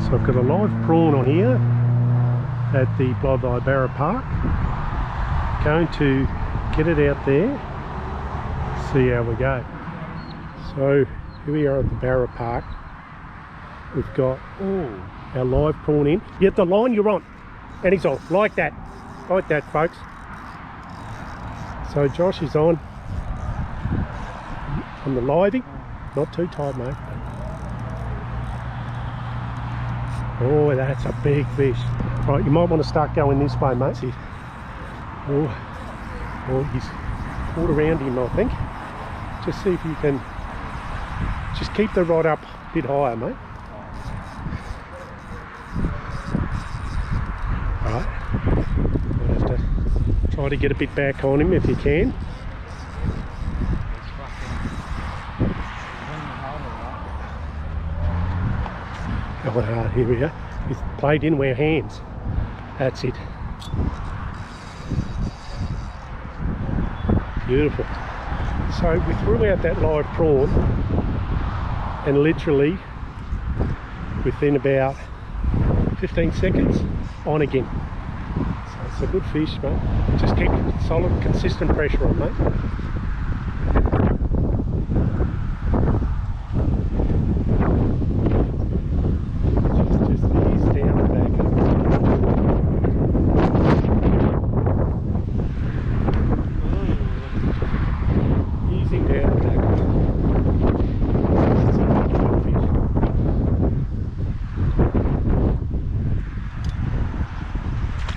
So I've got a live prawn on here at the Blythe Barra Park. Going to get it out there, see how we go. So here we are at the Barra Park. We've got our live prawn in. Get the line you're on, and he's on like that, folks. So Josh is on the livey, not too tight, mate. Oh, that's a big fish. Right, you might want to start going this way, mate. See. Oh, he's pulled around him, I think. Just see if you can just keep the rod up a bit higher, mate. Right, you'll have to try to get a bit back on him if you can. Going hard, here we are. He's played in with our hands. That's it. Beautiful. So we threw out that live prawn, and literally within about 15 seconds on again. So it's a good fish, mate. Just keep solid, consistent pressure on, mate.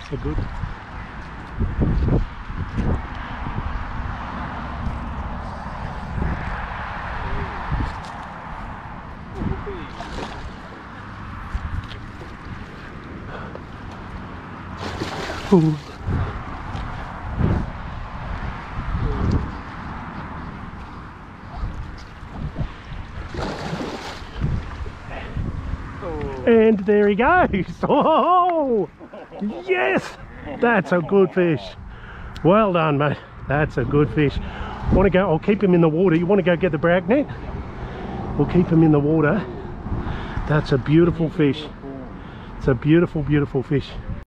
So good. Ooh. And there he goes. Oh, yes, that's a good fish. Well done, mate. That's a good fish. Want to go? I'll keep him in the water. You want to go get the brag net? We'll keep him in the water. That's a beautiful fish. It's a beautiful, beautiful fish.